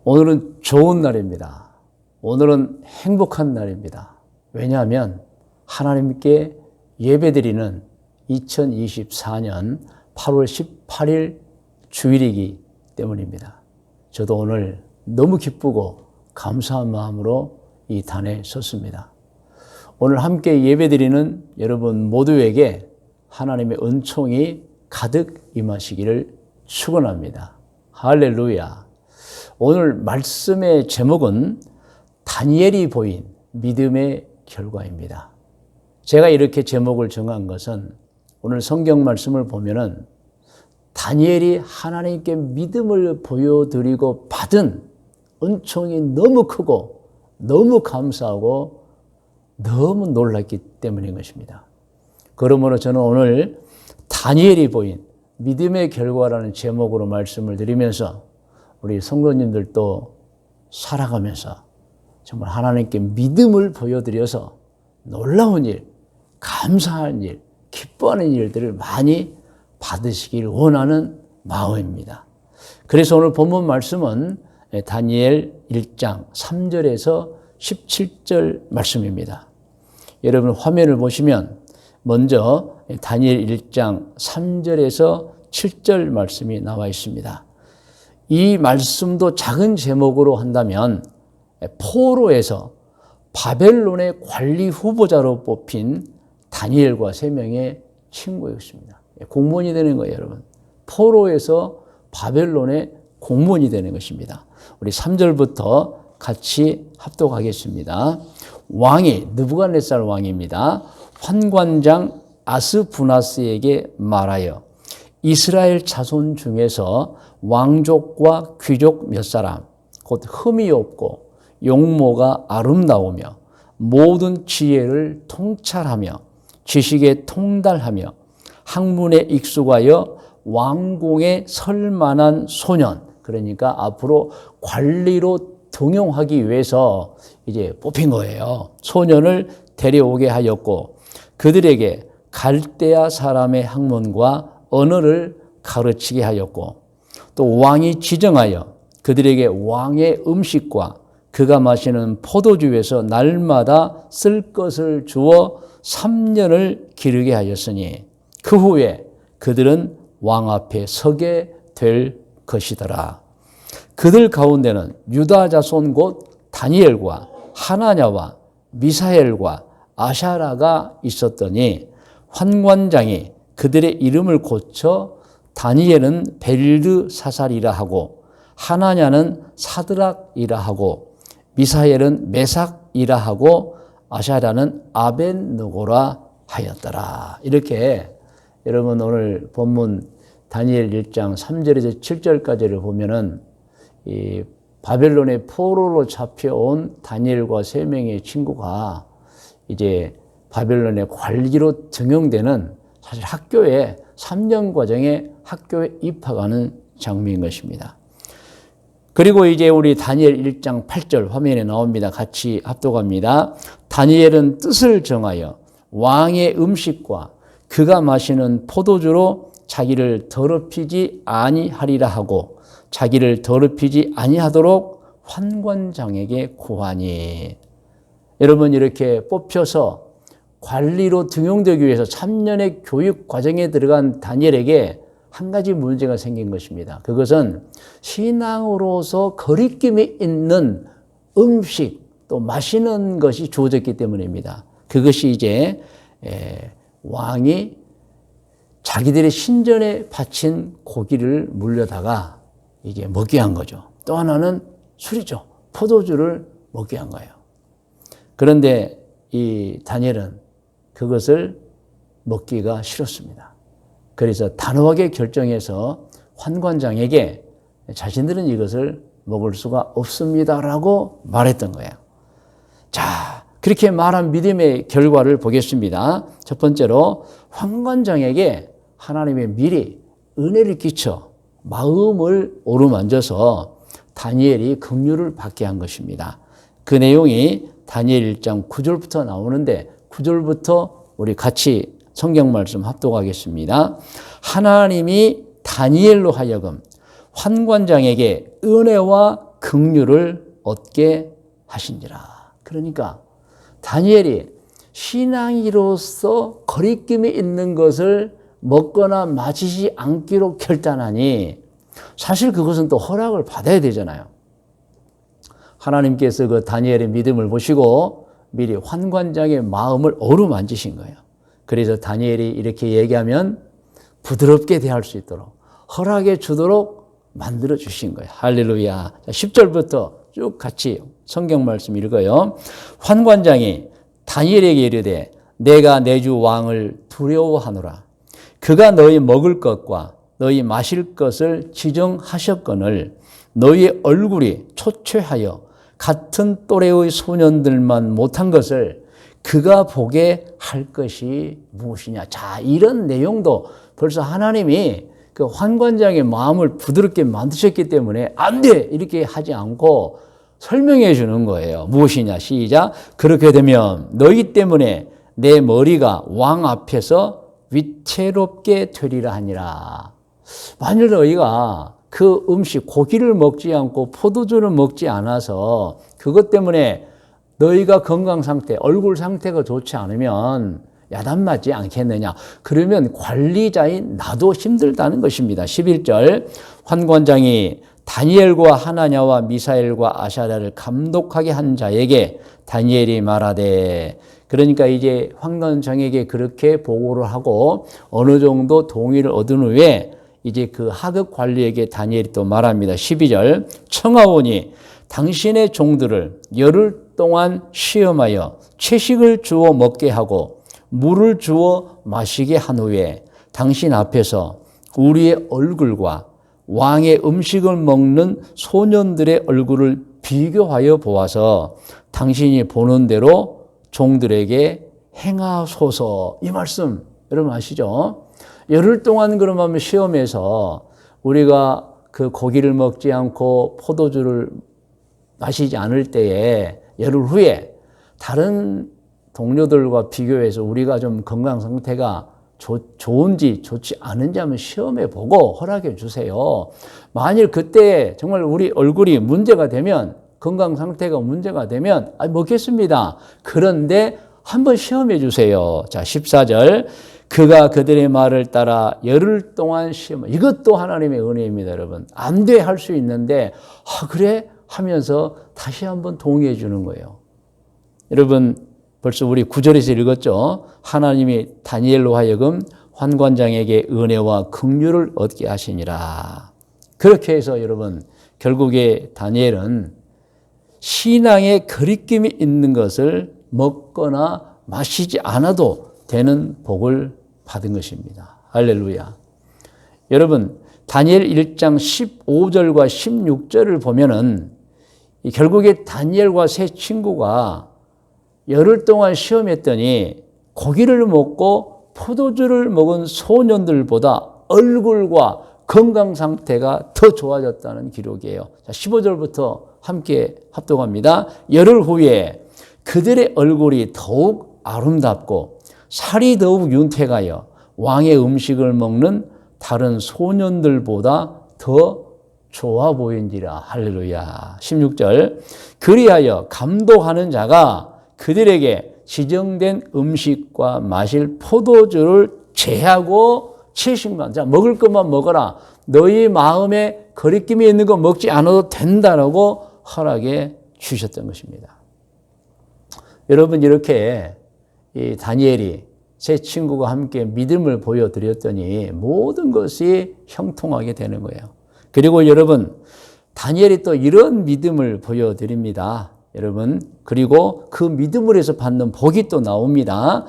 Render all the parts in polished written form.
오늘은 좋은 날입니다. 오늘은 행복한 날입니다. 왜냐하면 하나님께 예배드리는 2024년 8월 18일 주일이기 때문입니다. 저도 오늘 너무 기쁘고 감사한 마음으로 이 단에 섰습니다. 오늘 함께 예배드리는 여러분 모두에게 하나님의 은총이 가득 임하시기를 축원합니다. 할렐루야. 오늘 말씀의 제목은 다니엘이 보인 믿음의 결과입니다. 제가 이렇게 제목을 정한 것은 오늘 성경 말씀을 보면은 다니엘이 하나님께 믿음을 보여드리고 받은 은총이 너무 크고 너무 감사하고 너무 놀랐기 때문인 것입니다. 그러므로 저는 오늘 다니엘이 보인 믿음의 결과라는 제목으로 말씀을 드리면서 우리 성도님들도 살아가면서 정말 하나님께 믿음을 보여드려서 놀라운 일, 감사한 일, 기뻐하는 일들을 많이 받으시길 원하는 마음입니다. 그래서 오늘 본문 말씀은 다니엘 1장 3절에서 17절 말씀입니다. 여러분 화면을 보시면 먼저 다니엘 1장 3절에서 7절 말씀이 나와 있습니다. 이 말씀도 작은 제목으로 한다면 포로에서 바벨론의 관리 후보자로 뽑힌 다니엘과 3명의 친구였습니다. 공무원이 되는 거예요, 여러분. 포로에서 바벨론의 공무원이 되는 것입니다. 우리 3절부터 같이 합독하겠습니다. 왕이 느부갓네살 왕입니다. 환관장 아스부나스에게 말하여 이스라엘 자손 중에서 왕족과 귀족 몇 사람, 곧 흠이 없고 용모가 아름다우며 모든 지혜를 통찰하며 지식에 통달하며 학문에 익숙하여 왕궁에 설 만한 소년, 그러니까 앞으로 관리로 등용하기 위해서 이제 뽑힌 거예요. 소년을 데려오게 하였고 그들에게 갈대아 사람의 학문과 언어를 가르치게 하였고 또 왕이 지정하여 그들에게 왕의 음식과 그가 마시는 포도주에서 날마다 쓸 것을 주어 3년을 기르게 하였으니 그 후에 그들은 왕 앞에 서게 될 것이더라. 그들 가운데는 유다 자손 곧 다니엘과 하나냐와 미사엘과 아샤라가 있었더니 환관장이 그들의 이름을 고쳐 다니엘은 벨드사살이라 하고 하나냐는 사드락이라 하고 미사엘은 메삭이라 하고 아샤라는 아벤느고라 하였더라. 이렇게 여러분 오늘 본문 다니엘 1장 3절에서 7절까지를 보면은 이 바벨론의 포로로 잡혀온 다니엘과 3명의 친구가 이제 바벨론의 관리로 등용되는 사실 학교에 3년 과정에 학교에 입학하는 장면인 것입니다. 그리고 이제 우리 다니엘 1장 8절 화면에 나옵니다. 같이 합독합니다. 다니엘은 뜻을 정하여 왕의 음식과 그가 마시는 포도주로 자기를 더럽히지 아니하리라 하고 자기를 더럽히지 아니하도록 환관장에게 구하니. 여러분 이렇게 뽑혀서 관리로 등용되기 위해서 3년의 교육 과정에 들어간 다니엘에게 한 가지 문제가 생긴 것입니다. 그것은 신앙으로서 거리낌이 있는 음식 또 마시는 것이 주어졌기 때문입니다. 그것이 이제 왕이 자기들의 신전에 바친 고기를 물려다가 이제 먹게 한 거죠. 또 하나는 술이죠. 포도주를 먹게 한 거예요. 그런데 이 다니엘은 그것을 먹기가 싫었습니다. 그래서 단호하게 결정해서 환관장에게 자신들은 이것을 먹을 수가 없습니다라고 말했던 거예요. 자, 그렇게 말한 믿음의 결과를 보겠습니다. 첫 번째로 환관장에게 하나님의 미리 은혜를 끼쳐 마음을 어루만져서 다니엘이 긍휼을 받게 한 것입니다. 그 내용이 다니엘 1장 9절부터 나오는데 9절부터 우리 같이 성경 말씀 합독하겠습니다. 하나님이 다니엘로 하여금 환관장에게 은혜와 긍휼을 얻게 하시니라. 그러니까 다니엘이 신앙이로서 거리낌이 있는 것을 먹거나 마시지 않기로 결단하니 사실 그것은 또 허락을 받아야 되잖아요. 하나님께서 그 다니엘의 믿음을 보시고 미리 환관장의 마음을 어루만지신 거예요. 그래서 다니엘이 이렇게 얘기하면 부드럽게 대할 수 있도록 허락해 주도록 만들어 주신 거예요. 할렐루야. 10절부터 쭉 같이 성경 말씀 읽어요. 환관장이 다니엘에게 이르되 내가 내 주 왕을 두려워하노라. 그가 너희 먹을 것과 너희 마실 것을 지정하셨거늘 너희의 얼굴이 초췌하여 같은 또래의 소년들만 못한 것을 그가 보게 할 것이 무엇이냐. 자, 이런 내용도 벌써 하나님이 그 환관장의 마음을 부드럽게 만드셨기 때문에 안 돼! 이렇게 하지 않고 설명해 주는 거예요. 무엇이냐? 시작. 그렇게 되면 너희 때문에 내 머리가 왕 앞에서 위태롭게 되리라 하니라. 만일 너희가 그 음식, 고기를 먹지 않고 포도주를 먹지 않아서 그것 때문에 너희가 건강 상태, 얼굴 상태가 좋지 않으면 야단맞지 않겠느냐. 그러면 관리자인 나도 힘들다는 것입니다. 11절 환관장이 다니엘과 하나냐와 미사엘과 아샤랴를 감독하게 한 자에게 다니엘이 말하되, 그러니까 이제 환관장에게 그렇게 보고를 하고 어느 정도 동의를 얻은 후에 이제 그 하급 관리에게 다니엘이 또 말합니다. 12절 청하오니 당신의 종들을 열흘 동안 시험하여 채식을 주어 먹게 하고 물을 주어 마시게 한 후에 당신 앞에서 우리의 얼굴과 왕의 음식을 먹는 소년들의 얼굴을 비교하여 보아서 당신이 보는 대로 종들에게 행하소서. 이 말씀 여러분 아시죠? 열흘 동안 그러면 시험해서 우리가 그 고기를 먹지 않고 포도주를 마시지 않을 때에 열흘 후에 다른 동료들과 비교해서 우리가 좀 건강 상태가 좋은지 좋지 않은지 한번 시험해 보고 허락해 주세요. 만일 그때 정말 우리 얼굴이 문제가 되면, 건강 상태가 문제가 되면 먹겠습니다. 그런데 한번 시험해 주세요. 자, 14절 그가 그들의 말을 따라 열흘 동안 시험. 이것도 하나님의 은혜입니다, 여러분. 안 돼 할 수 있는데 그래 하면서 다시 한번 동의해 주는 거예요. 여러분 벌써 우리 9절에서 읽었죠. 하나님이 다니엘로 하여금 환관장에게 은혜와 긍휼을 얻게 하시니라. 그렇게 해서 여러분 결국에 다니엘은 신앙에 거리낌이 있는 것을 먹거나 마시지 않아도 되는 복을 받은 것입니다. 할렐루야. 여러분 다니엘 1장 15절과 16절을 보면은 결국에 다니엘과 세 친구가 열흘 동안 시험했더니 고기를 먹고 포도주를 먹은 소년들보다 얼굴과 건강 상태가 더 좋아졌다는 기록이에요. 자, 15절부터 함께 합독합니다. 열흘 후에 그들의 얼굴이 더욱 아름답고 살이 더욱 윤택하여 왕의 음식을 먹는 다른 소년들보다 더 좋아 보인지라. 할렐루야. 16절 그리하여 감독하는 자가 그들에게 지정된 음식과 마실 포도주를 제하고 70만. 자, 먹을 것만 먹어라. 너희 마음에 거리낌이 있는 거 먹지 않아도 된다라고 허락해 주셨던 것입니다. 여러분 이렇게 이 다니엘이 세 친구가 함께 믿음을 보여드렸더니 모든 것이 형통하게 되는 거예요. 그리고 여러분 다니엘이 또 이런 믿음을 보여드립니다. 여러분 그리고 그 믿음으로 해서 받는 복이 또 나옵니다.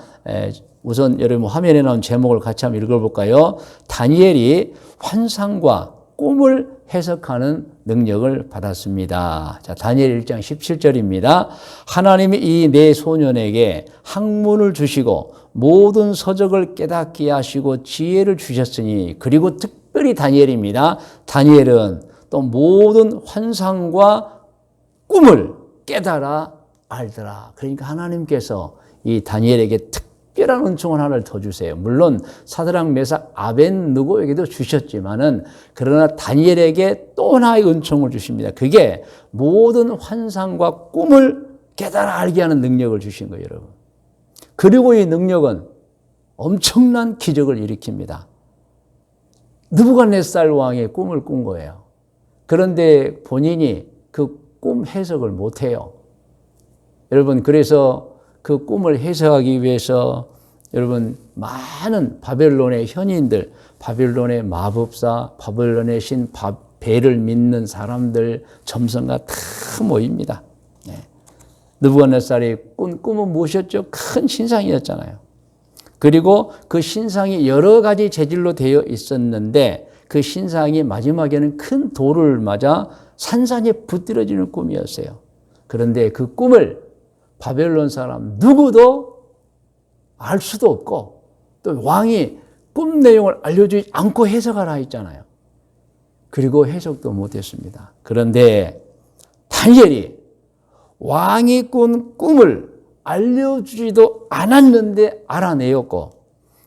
우선 여러분 화면에 나온 제목을 같이 한번 읽어볼까요? 다니엘이 환상과 꿈을 해석하는 능력을 받았습니다. 자, 다니엘 1장 17절입니다. 하나님이 이 네 소년에게 학문을 주시고 모든 서적을 깨닫게 하시고 지혜를 주셨으니, 그리고 특별히 다니엘입니다. 다니엘은 또 모든 환상과 꿈을 깨달아 알더라. 그러니까 하나님께서 이 다니엘에게 특별한 은총을 하나를 더 주세요. 물론 사드락 메삭 아벤느고에게도 주셨지만은 그러나 다니엘에게 또 하나의 은총을 주십니다. 그게 모든 환상과 꿈을 깨달아 알게 하는 능력을 주신 거예요, 여러분. 그리고 이 능력은 엄청난 기적을 일으킵니다. 느부갓네살 왕의 꿈을 꾼 거예요. 그런데 본인이 그 꿈 해석을 못해요. 여러분, 그래서 그 꿈을 해석하기 위해서 여러분 많은 바벨론의 현인들, 바벨론의 마법사, 바벨론의 신 벨을 믿는 사람들, 점성가 다 모입니다. 느부갓네살이 꾼 꿈은 무엇이었죠? 큰 신상이었잖아요. 그리고 그 신상이 여러 가지 재질로 되어 있었는데 그 신상이 마지막에는 큰 돌을 맞아 산산이 붙들어지는 꿈이었어요. 그런데 그 꿈을 바벨론 사람 누구도 알 수도 없고 또 왕이 꿈 내용을 알려주지 않고 해석하라 했잖아요. 그리고 해석도 못했습니다. 그런데 다니엘이 왕이 꾼 꿈을 알려주지도 않았는데 알아내었고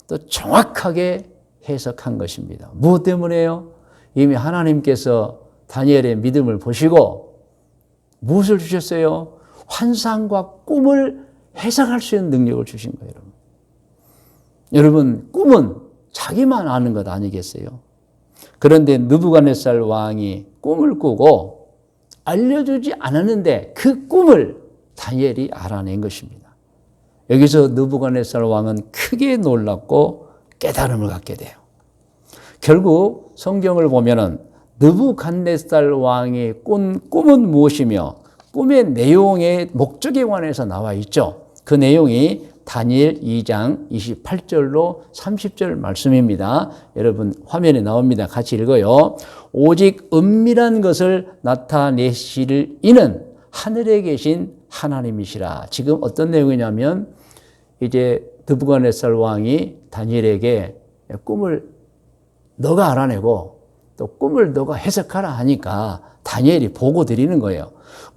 또 정확하게 해석한 것입니다. 무엇 때문에요? 이미 하나님께서 다니엘의 믿음을 보시고 무엇을 주셨어요? 환상과 꿈을 해석할 수 있는 능력을 주신 거예요. 여러분, 꿈은 자기만 아는 것 아니겠어요? 그런데 느부갓네살 왕이 꿈을 꾸고 알려주지 않았는데 그 꿈을 다니엘이 알아낸 것입니다. 여기서 느부갓네살 왕은 크게 놀랐고 깨달음을 갖게 돼요. 결국 성경을 보면은 느부갓네살 왕이 꾼 꿈은 무엇이며 꿈의 내용의 목적에 관해서 나와 있죠. 그 내용이 다니엘 2장 28절로 30절 말씀입니다. 여러분 화면에 나옵니다. 같이 읽어요. 오직 은밀한 것을 나타내실 이는 하늘에 계신 하나님이시라. 지금 어떤 내용이냐면 이제 느부갓네살 왕이 다니엘에게 꿈을 너가 알아내고 또 꿈을 너가 해석하라 하니까 다니엘이 보고 드리는 거예요.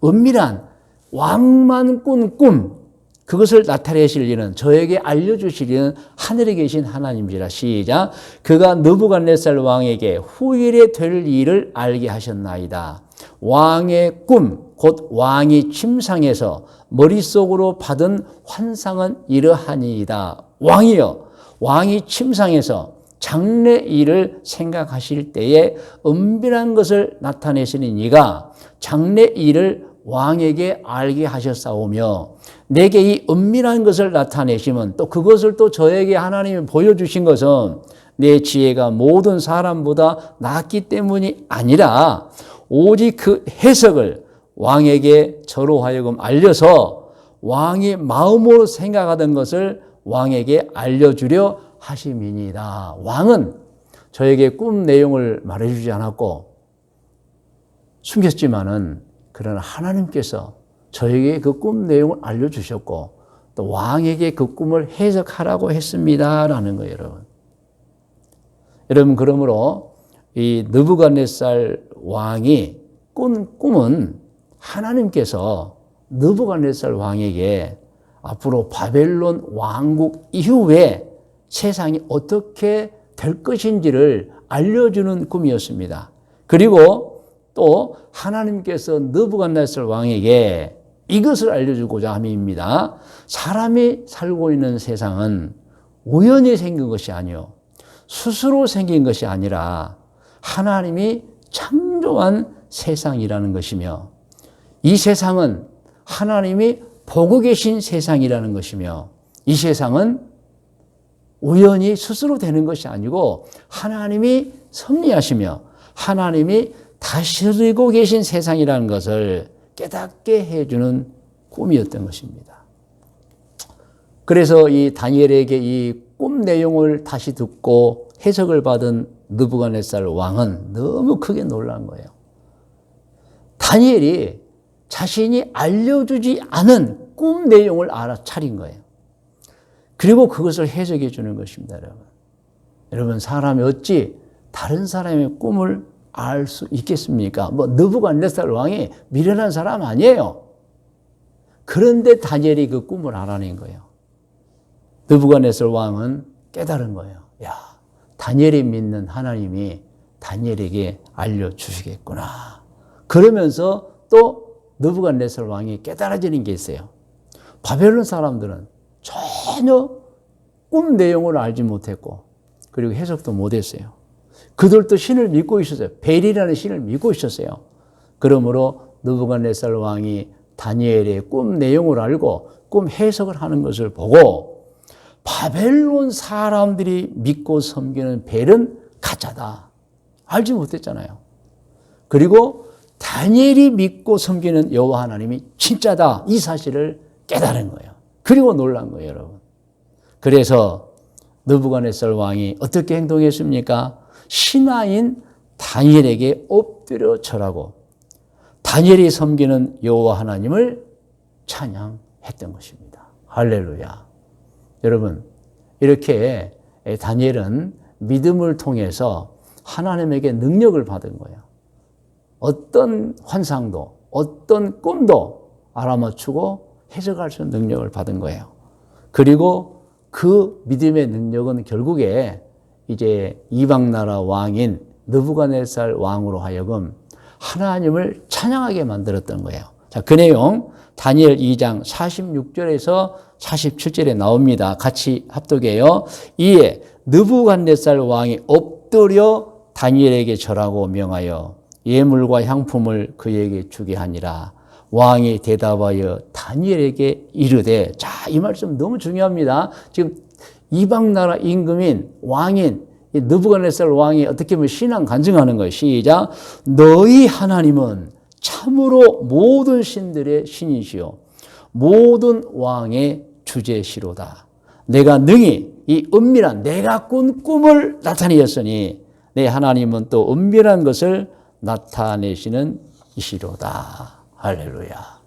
은밀한 왕만 꾼 꿈, 그것을 나타내실 이는 저에게 알려주실 이는 하늘에 계신 하나님이시라. 시작. 그가 느부갓네살 왕에게 후일에 될 일을 알게 하셨나이다. 왕의 꿈, 곧 왕이 침상에서 머릿속으로 받은 환상은 이러하니이다. 왕이여, 왕이 침상에서 장래 일을 생각하실 때에 은밀한 것을 나타내시는 이가 장래 일을 왕에게 알게 하셨사오며 내게 이 은밀한 것을 나타내시면 또 그것을 또 저에게 하나님이 보여주신 것은 내 지혜가 모든 사람보다 낫기 때문이 아니라 오직 그 해석을 왕에게 저로 하여금 알려서 왕이 마음으로 생각하던 것을 왕에게 알려주려 하심이니이다. 왕은 저에게 꿈 내용을 말해주지 않았고 숨겼지만은 그러나 하나님께서 저에게 그 꿈 내용을 알려주셨고 또 왕에게 그 꿈을 해석하라고 했습니다라는 거예요, 여러분. 여러분, 그러므로 이 느부갓네살 왕이 꾼 꿈은 하나님께서 느부갓네살 왕에게 앞으로 바벨론 왕국 이후에 세상이 어떻게 될 것인지를 알려주는 꿈이었습니다. 그리고 또 하나님께서 느부갓네살 왕에게 이것을 알려주고자 함입니다. 사람이 살고 있는 세상은 우연히 생긴 것이 아니요 스스로 생긴 것이 아니라 하나님이 창조한 세상이라는 것이며 이 세상은 하나님이 보고 계신 세상이라는 것이며 이 세상은 우연히 스스로 되는 것이 아니고 하나님이 섭리하시며 하나님이 다스리고 계신 세상이라는 것을 깨닫게 해주는 꿈이었던 것입니다. 그래서 이 다니엘에게 이 꿈 내용을 다시 듣고 해석을 받은 느부갓네살 왕은 너무 크게 놀란 거예요. 다니엘이 자신이 알려주지 않은 꿈 내용을 알아차린 거예요. 그리고 그것을 해석해 주는 것입니다, 여러분. 여러분, 사람이 어찌 다른 사람의 꿈을 알 수 있겠습니까? 느부갓네살 왕이 미련한 사람 아니에요. 그런데 다니엘이 그 꿈을 알아낸 거예요. 느부갓네살 왕은 깨달은 거예요. 야, 다니엘이 믿는 하나님이 다니엘에게 알려주시겠구나. 그러면서 또 느부갓네살 왕이 깨달아지는 게 있어요. 바벨론 사람들은 전혀 꿈 내용을 알지 못했고 그리고 해석도 못했어요. 그들도 신을 믿고 있었어요. 벨이라는 신을 믿고 있었어요. 그러므로 느부갓네살 왕이 다니엘의 꿈 내용을 알고 꿈 해석을 하는 것을 보고 바벨론 사람들이 믿고 섬기는 벨은 가짜다. 알지 못했잖아요. 그리고 다니엘이 믿고 섬기는 여호와 하나님이 진짜다. 이 사실을 깨달은 거예요. 그리고 놀란 거예요, 여러분. 그래서 느부갓네살 왕이 어떻게 행동했습니까? 신하인 다니엘에게 엎드려 절하고 다니엘이 섬기는 여호와 하나님을 찬양했던 것입니다. 할렐루야. 여러분, 이렇게 다니엘은 믿음을 통해서 하나님에게 능력을 받은 거예요. 어떤 환상도, 어떤 꿈도 알아맞추고 해석할 수 있는 능력을 받은 거예요. 그리고 그 믿음의 능력은 결국에 이제 이방나라 왕인 느부갓네살 왕으로 하여금 하나님을 찬양하게 만들었던 거예요. 자, 그 내용 다니엘 2장 46절에서 47절에 나옵니다. 같이 합독해요. 이에 느부갓네살 왕이 엎드려 다니엘에게 절하고 명하여 예물과 향품을 그에게 주게 하니라. 왕이 대답하여 다니엘에게 이르되, 자, 이 말씀 너무 중요합니다. 지금 이방 나라 임금인 왕인 느부갓네살 왕이 어떻게 보면 신앙 간증하는 거예요. 시작. 너희 하나님은 참으로 모든 신들의 신이시요 모든 왕의 주제시로다. 내가 능히 이 은밀한 내가 꾼 꿈을 나타내었으니 내 하나님은 또 은밀한 것을 나타내시는 이시로다. 할렐루야.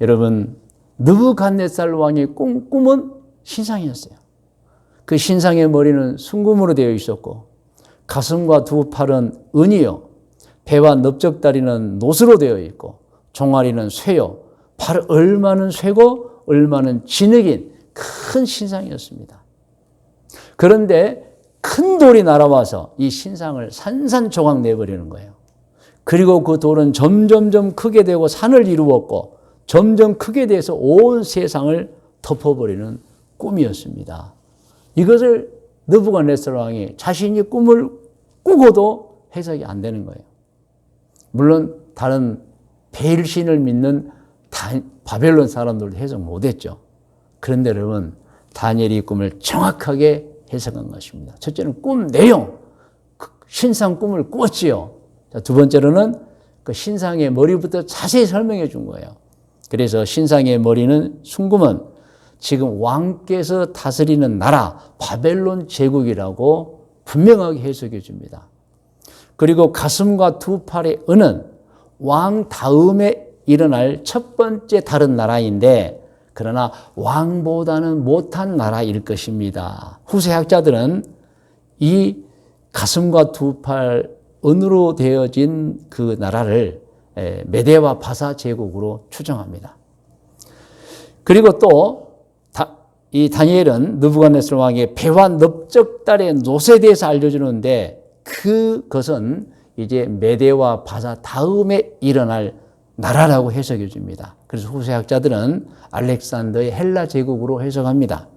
여러분, 느부갓네살 왕의 꿈은 신상이었어요. 그 신상의 머리는 순금으로 되어 있었고 가슴과 두 팔은 은이요 배와 넓적다리는 노스로 되어 있고 종아리는 쇠요 팔 얼마는 쇠고 얼마는 진흙인 큰 신상이었습니다. 그런데 큰 돌이 날아와서 이 신상을 산산조각 내버리는 거예요. 그리고 그 돌은 점점점 크게 되고 산을 이루었고 점점 크게 돼서 온 세상을 덮어버리는 꿈이었습니다. 이것을 느부갓네살 왕이 자신이 꿈을 꾸고도 해석이 안 되는 거예요. 물론 다른 벨신을 믿는 바벨론 사람들도 해석 못했죠. 그런데 여러분, 다니엘이 꿈을 정확하게 해석한 것입니다. 첫째는 꿈 내용, 신상 꿈을 꾸었지요. 자, 두 번째로는 그 신상의 머리부터 자세히 설명해 준 거예요. 그래서 신상의 머리는 순금은 지금 왕께서 다스리는 나라 바벨론 제국이라고 분명하게 해석해 줍니다. 그리고 가슴과 두 팔의 은은 왕 다음에 일어날 첫 번째 다른 나라인데 그러나 왕보다는 못한 나라일 것입니다. 후세 학자들은 이 가슴과 두 팔 은으로 되어진 그 나라를 메데와 바사 제국으로 추정합니다. 그리고 또 이 다니엘은 느부갓네살 왕의 배와 넓적다리의 노쇠에 대해서 알려주는데 그것은 이제 메데와 바사 다음에 일어날 나라라고 해석해 줍니다. 그래서 후세 학자들은 알렉산더의 헬라 제국으로 해석합니다.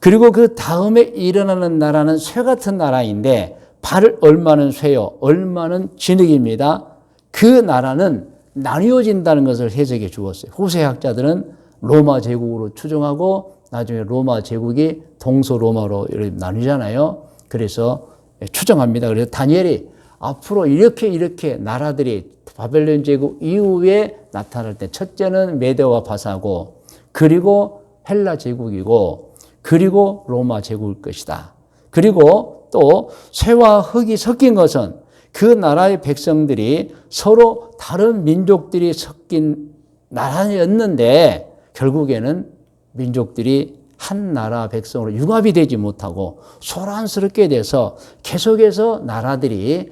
그리고 그 다음에 일어나는 나라는 쇠 같은 나라인데 팔을 얼마는 쇠요, 얼마는 진흙입니다. 그 나라는 나뉘어진다는 것을 해석해 주었어요. 후세 학자들은 로마 제국으로 추정하고 나중에 로마 제국이 동서로마로 나뉘잖아요. 그래서 추정합니다. 그래서 다니엘이 앞으로 이렇게 나라들이 바벨론 제국 이후에 나타날 때 첫째는 메데와 바사고 그리고 헬라 제국이고 그리고 로마 제국일 것이다. 그리고 또 쇠와 흙이 섞인 것은 그 나라의 백성들이 서로 다른 민족들이 섞인 나라였는데 결국에는 민족들이 한 나라 백성으로 융합이 되지 못하고 소란스럽게 돼서 계속해서 나라들이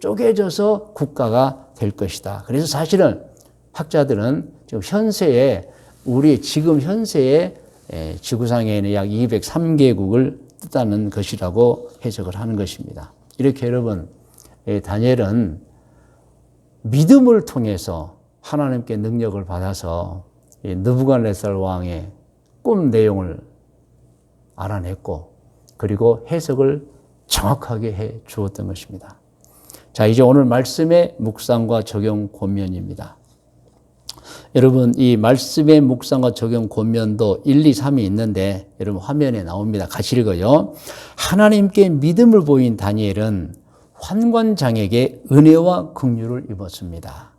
쪼개져서 국가가 될 것이다. 그래서 사실은 학자들은 지금 현세에 지구상에는 약 203개국을 뜻하는 것이라고 해석을 하는 것입니다. 이렇게 여러분, 다니엘은 믿음을 통해서 하나님께 능력을 받아서 느부갓네살 왕의 꿈 내용을 알아냈고, 그리고 해석을 정확하게 해 주었던 것입니다. 자, 이제 오늘 말씀의 묵상과 적용 권면입니다. 여러분, 이 말씀의 묵상과 적용 권면도 1, 2, 3이 있는데 여러분 화면에 나옵니다. 같이 읽어요. 하나님께 믿음을 보인 다니엘은 환관장에게 은혜와 긍휼을 입었습니다.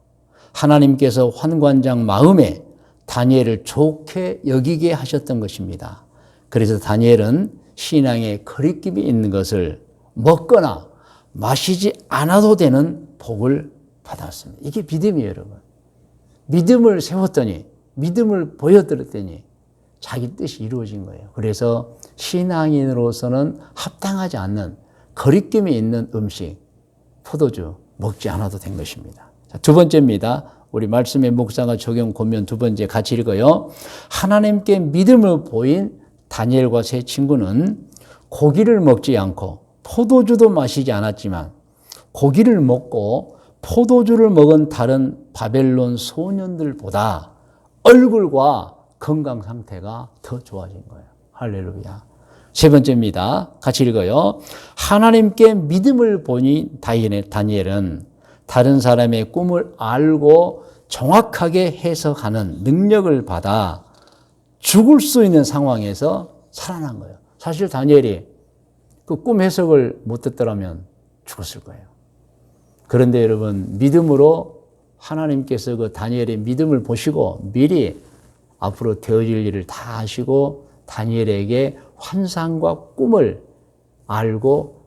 하나님께서 환관장 마음에 다니엘을 좋게 여기게 하셨던 것입니다. 그래서 다니엘은 신앙에 거리낌이 있는 것을 먹거나 마시지 않아도 되는 복을 받았습니다. 이게 믿음이에요, 여러분. 믿음을 세웠더니, 믿음을 보여드렸더니 자기 뜻이 이루어진 거예요. 그래서 신앙인으로서는 합당하지 않는 거리낌이 있는 음식, 포도주 먹지 않아도 된 것입니다. 자, 두 번째입니다. 우리 말씀의 묵상과 적용 권면 두 번째 같이 읽어요. 하나님께 믿음을 보인 다니엘과 세 친구는 고기를 먹지 않고 포도주도 마시지 않았지만 고기를 먹고 포도주를 먹은 다른 바벨론 소년들보다 얼굴과 건강 상태가 더 좋아진 거예요. 할렐루야. 세 번째입니다. 같이 읽어요. 하나님께 믿음을 보니 다니엘은 다른 사람의 꿈을 알고 정확하게 해석하는 능력을 받아 죽을 수 있는 상황에서 살아난 거예요. 사실 다니엘이 그 꿈 해석을 못 듣더라면 죽었을 거예요. 그런데 여러분, 믿음으로 하나님께서 그 다니엘의 믿음을 보시고 미리 앞으로 되어질 일을 다 아시고 다니엘에게 환상과 꿈을 알고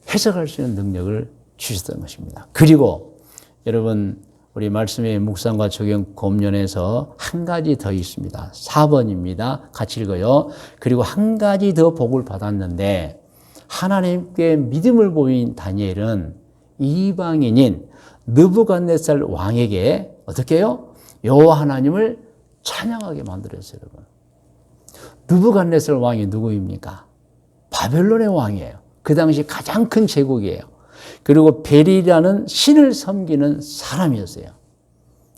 해석할 수 있는 능력을 주셨던 것입니다. 그리고 여러분, 우리 말씀의 묵상과 적용 권면에서 한 가지 더 있습니다. 4번입니다. 같이 읽어요. 그리고 한 가지 더 복을 받았는데 하나님께 믿음을 보인 다니엘은 이방인인 느부갓네살 왕에게 어떻게 해요? 여호와 하나님을 찬양하게 만들었어요, 여러분. 느부갓네살 왕이 누구입니까? 바벨론의 왕이에요. 그 당시 가장 큰 제국이에요. 그리고 벨이라는 신을 섬기는 사람이었어요.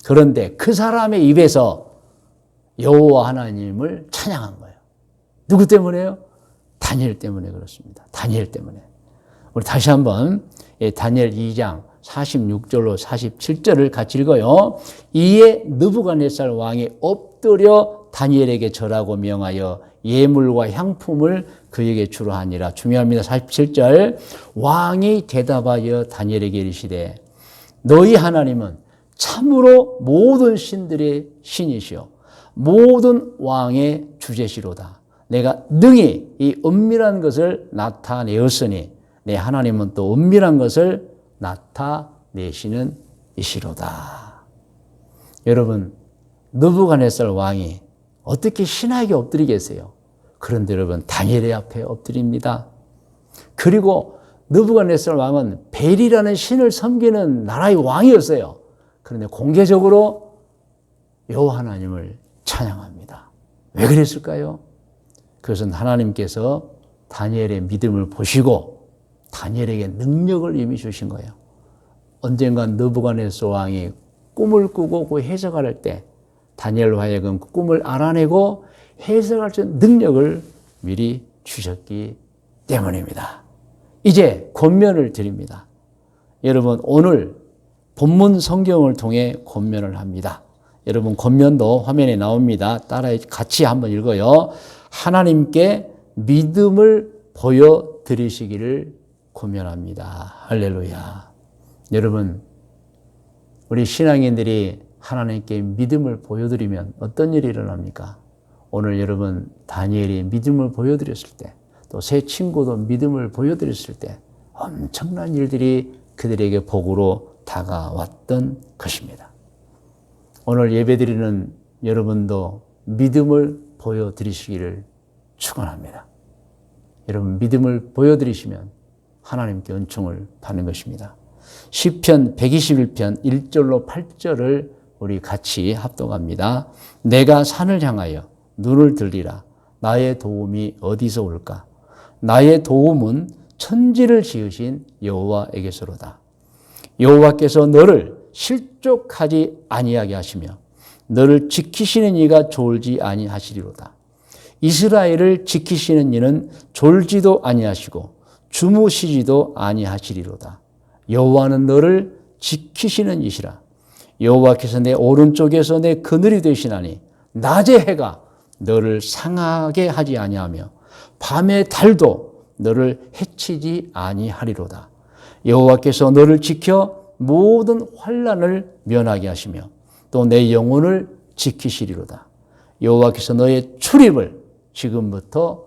그런데 그 사람의 입에서 여호와 하나님을 찬양한 거예요. 누구 때문에요? 다니엘 때문에 그렇습니다. 다니엘 때문에. 우리 다시 한번 다니엘 2장 46절로 47절을 같이 읽어요. 이에 느부갓네살 왕이 엎드려 다니엘에게 절하고 명하여 예물과 향품을 그에게 주로 하니라. 중요합니다. 47절. 왕이 대답하여 다니엘에게 이르시되 너희 하나님은 참으로 모든 신들의 신이시요 모든 왕의 주제시로다. 내가 능히 이 은밀한 것을 나타내었으니 내 하나님은 또 은밀한 것을 나타내시는 이시로다. 여러분, 느부갓네살 왕이 어떻게 신에게 엎드리겠어요? 그런데 여러분, 다니엘의 앞에 엎드립니다. 그리고 느부갓네살 왕은 벨이라는 신을 섬기는 나라의 왕이었어요. 그런데 공개적으로 여호와 하나님을 찬양합니다. 왜 그랬을까요? 그것은 하나님께서 다니엘의 믿음을 보시고 다니엘에게 능력을 이미 주신 거예요. 언젠가 느부갓네살 왕이 꿈을 꾸고 그 해석할 때 다니엘로 하여금 그 꿈을 알아내고 해석할 수 있는 능력을 미리 주셨기 때문입니다. 이제 권면을 드립니다. 여러분, 오늘 본문 성경을 통해 권면을 합니다. 여러분, 권면도 화면에 나옵니다. 따라 같이 한번 읽어요. 하나님께 믿음을 보여드리시기를 권면합니다. 할렐루야. 여러분, 우리 신앙인들이 하나님께 믿음을 보여드리면 어떤 일이 일어납니까? 오늘 여러분, 다니엘이 믿음을 보여드렸을 때, 또 세 친구도 믿음을 보여드렸을 때 엄청난 일들이 그들에게 복으로 다가왔던 것입니다. 오늘 예배드리는 여러분도 믿음을 보여드리시기를 축원합니다. 여러분, 믿음을 보여드리시면 하나님께 은총을 받는 것입니다. 시편 121편 1절로 8절을 우리 같이 합독합니다. 내가 산을 향하여 눈을 들리라. 나의 도움이 어디서 올까? 나의 도움은 천지를 지으신 여호와에게서로다. 여호와께서 너를 실족하지 아니하게 하시며 너를 지키시는 이가 졸지 아니하시리로다. 이스라엘을 지키시는 이는 졸지도 아니하시고 주무시지도 아니하시리로다. 여호와는 너를 지키시는 이시라. 여호와께서 내 오른쪽에서 내 그늘이 되시나니 낮의 해가 너를 상하게 하지 아니하며 밤의 달도 너를 해치지 아니하리로다. 여호와께서 너를 지켜 모든 환난을 면하게 하시며 또 내 영혼을 지키시리로다. 여호와께서 너의 출입을 지금부터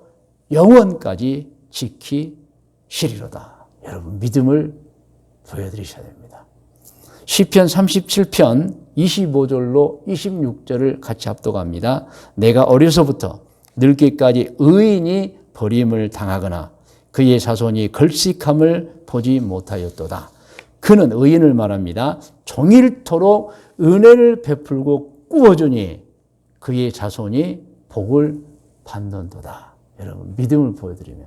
영원까지 지키시리로다. 여러분 믿음을 보여드리셔야 됩니다. 시편 37편 25절로 26절을 같이 합독합니다. 내가 어려서부터 늙기까지 의인이 버림을 당하거나 그의 자손이 걸식함을 보지 못하였도다. 그는 의인을 말합니다. 종일토록 은혜를 베풀고 꾸어주니 그의 자손이 복을 받는도다. 여러분 믿음을 보여드리면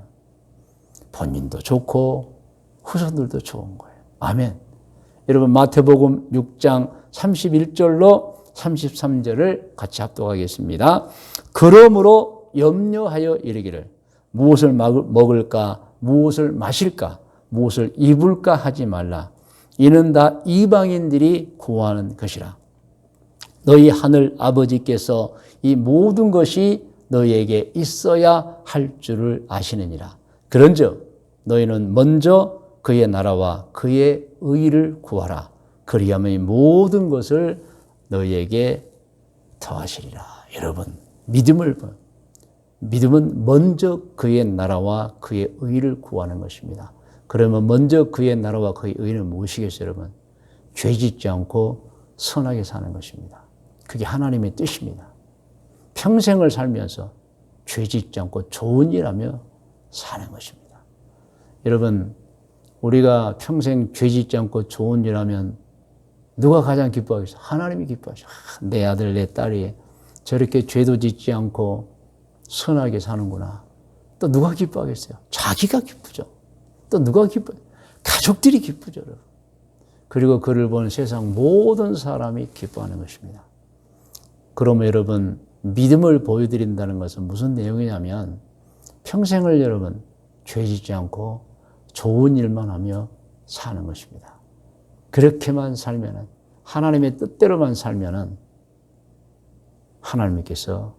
본인도 좋고 후손들도 좋은 거예요. 아멘. 여러분 마태복음 6장 31절로 33절을 같이 합독하겠습니다. 그러므로 염려하여 이르기를 무엇을 먹을까 무엇을 마실까 무엇을 입을까 하지 말라. 이는 다 이방인들이 구하는 것이라. 너희 하늘 아버지께서 이 모든 것이 너희에게 있어야 할 줄을 아시느니라. 그런즉 너희는 먼저 그의 나라와 그의 의를 구하라. 그리하면 이 모든 것을 너희에게 더하시리라. 여러분 믿음은 먼저 그의 나라와 그의 의를 구하는 것입니다. 그러면 먼저 그의 나라와 그의 의는 무엇이겠어요, 여러분? 죄 짓지 않고 선하게 사는 것입니다. 그게 하나님의 뜻입니다. 평생을 살면서 죄 짓지 않고 좋은 일 하며 사는 것입니다. 여러분, 우리가 평생 죄 짓지 않고 좋은 일 하면 누가 가장 기뻐하겠어요? 하나님이 기뻐하죠. 내 아들, 내 딸이 저렇게 죄도 짓지 않고 선하게 사는구나. 또 누가 기뻐하겠어요? 자기가 기쁘죠. 또 누가 기뻐요? 가족들이 기쁘죠. 여러분. 그리고 그를 보는 세상 모든 사람이 기뻐하는 것입니다. 그러면 여러분 믿음을 보여드린다는 것은 무슨 내용이냐면 평생을 여러분 죄 짓지 않고 좋은 일만 하며 사는 것입니다. 그렇게만 살면은 하나님의 뜻대로만 살면은 하나님께서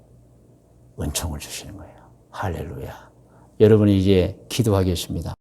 은총을 주시는 거예요. 할렐루야. 여러분이 이제 기도하겠습니다.